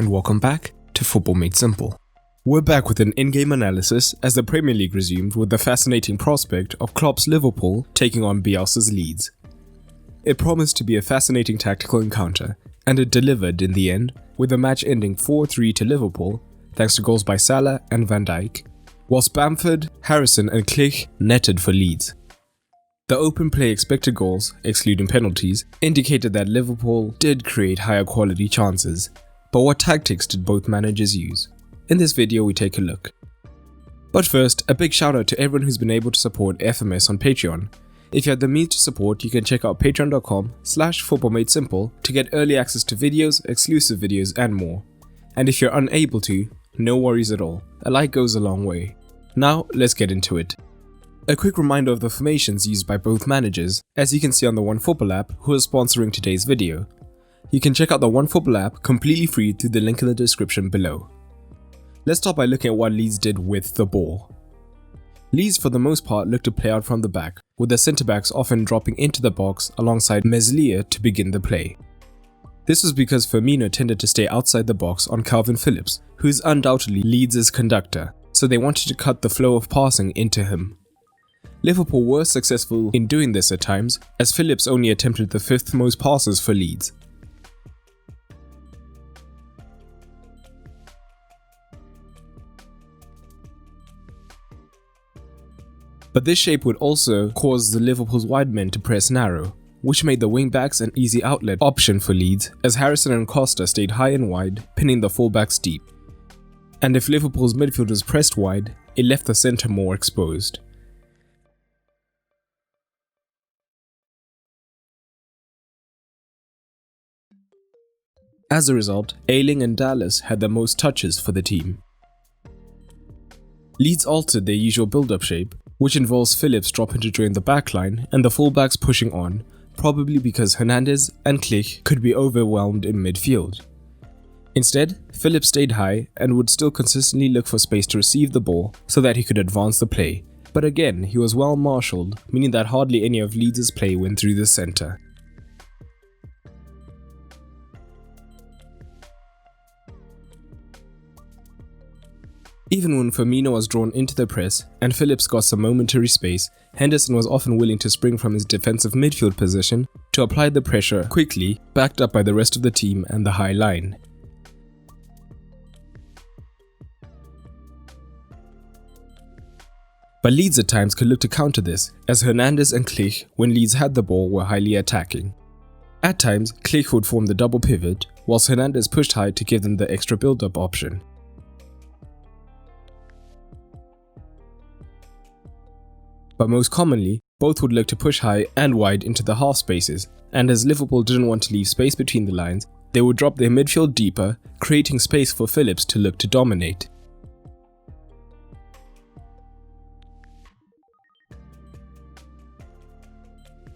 and welcome back to Football Made Simple. We're back with an in-game analysis as the Premier League resumed with the fascinating prospect of Klopp's Liverpool taking on Bielsa's Leeds. It promised to be a fascinating tactical encounter, and it delivered in the end, with the match ending 4-3 to Liverpool thanks to goals by Salah and Van Dijk, whilst Bamford, Harrison and Klich netted for Leeds. The open play expected goals, excluding penalties, indicated that Liverpool did create higher quality chances, but what tactics did both managers use? In this video we take a look. But first, a big shout out to everyone who's been able to support FMS on Patreon. If you had the means to support, you can check out patreon.com/footballmadesimple to get early access to videos, exclusive videos and more. And if you're unable to, no worries at all, a like goes a long way. Now let's get into it. A quick reminder of the formations used by both managers, as you can see on the OneFootball app who is sponsoring today's video. You can check out the OneFootball app completely free through the link in the description below. Let's start by looking at what Leeds did with the ball. Leeds for the most part looked to play out from the back, with their centre-backs often dropping into the box alongside Marcelo to begin the play. This was because Firmino tended to stay outside the box on Calvin Phillips, who is undoubtedly Leeds' conductor, so they wanted to cut the flow of passing into him. Liverpool were successful in doing this at times, as Phillips only attempted the 5th most passes for Leeds. But this shape would also cause the Liverpool's wide men to press narrow, which made the wing-backs an easy outlet option for Leeds, as Harrison and Costa stayed high and wide, pinning the full-backs deep. And if Liverpool's midfielders pressed wide, it left the centre more exposed. As a result, Ayling and Dallas had the most touches for the team. Leeds altered their usual build-up shape, which involves Phillips dropping to join the backline and the fullbacks pushing on, probably because Hernandez and Klich could be overwhelmed in midfield. Instead, Phillips stayed high and would still consistently look for space to receive the ball so that he could advance the play, but again he was well marshalled, meaning that hardly any of Leeds' play went through the centre. Even when Firmino was drawn into the press and Phillips got some momentary space, Henderson was often willing to spring from his defensive midfield position to apply the pressure quickly, backed up by the rest of the team and the high line. But Leeds at times could look to counter this, as Hernandez and Klich, when Leeds had the ball, were highly attacking. At times, Klich would form the double pivot, whilst Hernandez pushed high to give them the extra build-up option. But most commonly, both would look to push high and wide into the half spaces, and as Liverpool didn't want to leave space between the lines, they would drop their midfield deeper, creating space for Phillips to look to dominate.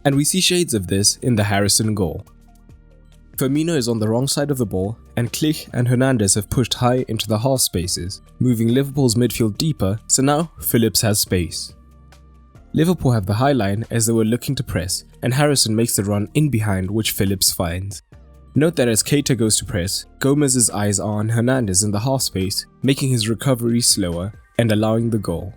And we see shades of this in the Harrison goal. Firmino is on the wrong side of the ball, and Klich and Hernandez have pushed high into the half spaces, moving Liverpool's midfield deeper, so now Phillips has space. Liverpool have the high line as they were looking to press, and Harrison makes the run in behind, which Phillips finds. Note that as Keita goes to press, Gomez's eyes are on Hernandez in the half space, making his recovery slower and allowing the goal.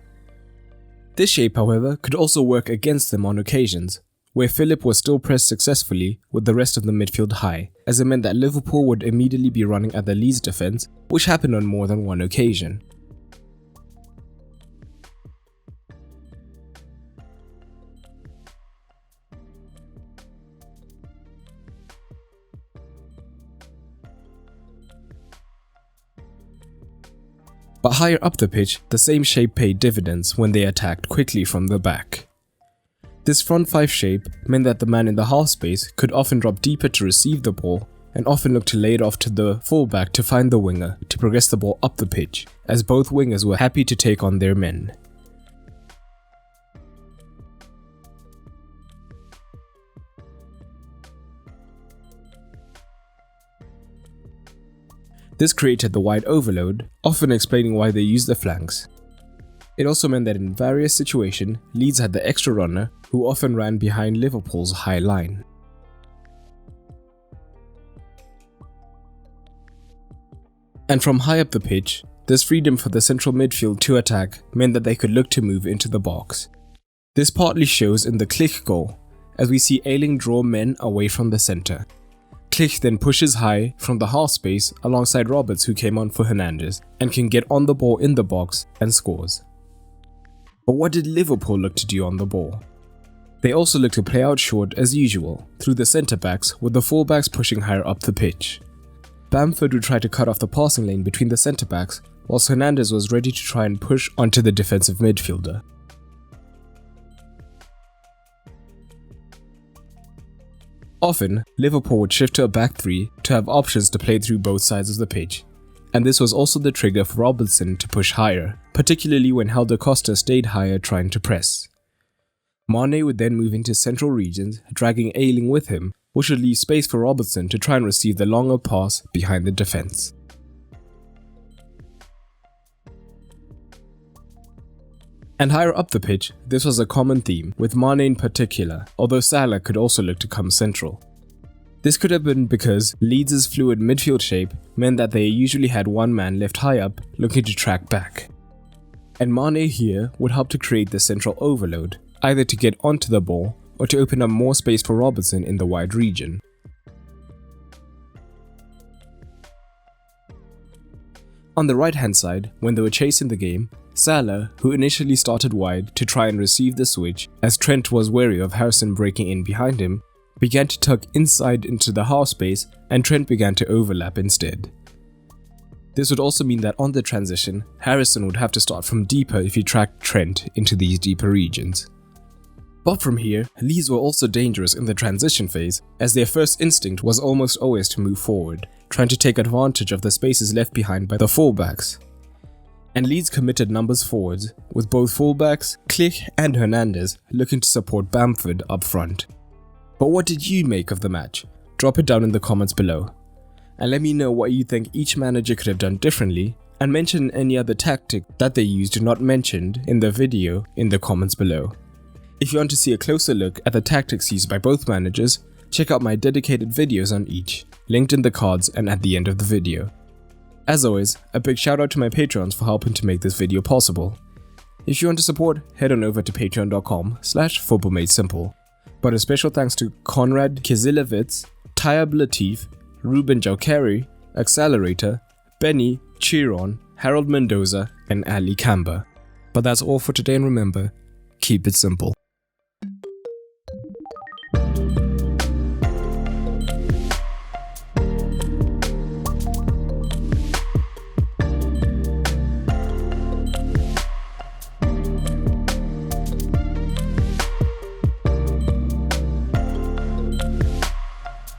This shape, however, could also work against them on occasions, where Phillips was still pressed successfully with the rest of the midfield high, as it meant that Liverpool would immediately be running at the Leeds defence, which happened on more than one occasion. But higher up the pitch, the same shape paid dividends when they attacked quickly from the back. This front 5 shape meant that the man in the half space could often drop deeper to receive the ball and often look to lay it off to the fullback to find the winger to progress the ball up the pitch, as both wingers were happy to take on their men. This created the wide overload, often explaining why they used the flanks. It also meant that in various situations, Leeds had the extra runner who often ran behind Liverpool's high line. And from high up the pitch, this freedom for the central midfield to attack meant that they could look to move into the box. This partly shows in the Klich goal, as we see Ayling draw men away from the centre. Klich then pushes high from the half space alongside Roberts, who came on for Hernandez, and can get on the ball in the box and scores. But what did Liverpool look to do on the ball? They also looked to play out short as usual, through the centre backs, with the fullbacks pushing higher up the pitch. Bamford would try to cut off the passing lane between the centre backs, whilst Hernandez was ready to try and push onto the defensive midfielder. Often, Liverpool would shift to a back three to have options to play through both sides of the pitch, and this was also the trigger for Robertson to push higher, particularly when Helder Costa stayed higher trying to press. Mane would then move into central regions, dragging Ayling with him, which would leave space for Robertson to try and receive the longer pass behind the defence. And higher up the pitch, this was a common theme, with Mane in particular, although Salah could also look to come central. This could have been because Leeds' fluid midfield shape meant that they usually had one man left high up looking to track back. And Mane here would help to create the central overload, either to get onto the ball or to open up more space for Robertson in the wide region. On the right hand side, when they were chasing the game, Salah, who initially started wide to try and receive the switch as Trent was wary of Harrison breaking in behind him, began to tuck inside into the half space and Trent began to overlap instead. This would also mean that on the transition, Harrison would have to start from deeper if he tracked Trent into these deeper regions. But from here, Leeds were also dangerous in the transition phase, as their first instinct was almost always to move forward, trying to take advantage of the spaces left behind by the fullbacks. And Leeds committed numbers forwards, with both fullbacks, Klich and Hernandez, looking to support Bamford up front. But what did you make of the match? Drop it down in the comments below. And let me know what you think each manager could have done differently, and mention any other tactic that they used not mentioned in the video in the comments below. If you want to see a closer look at the tactics used by both managers, check out my dedicated videos on each, linked in the cards and at the end of the video. As always, a big shout out to my patrons for helping to make this video possible. If you want to support, head on over to patreon.com/footballmadesimple. But a special thanks to Konrad Kizilevitz, Tayyab Latif, Ruben Joukeri, Accelerator, Benny, Chiron, Harold Mendoza, and Ali Kamba. But that's all for today, and remember, keep it simple.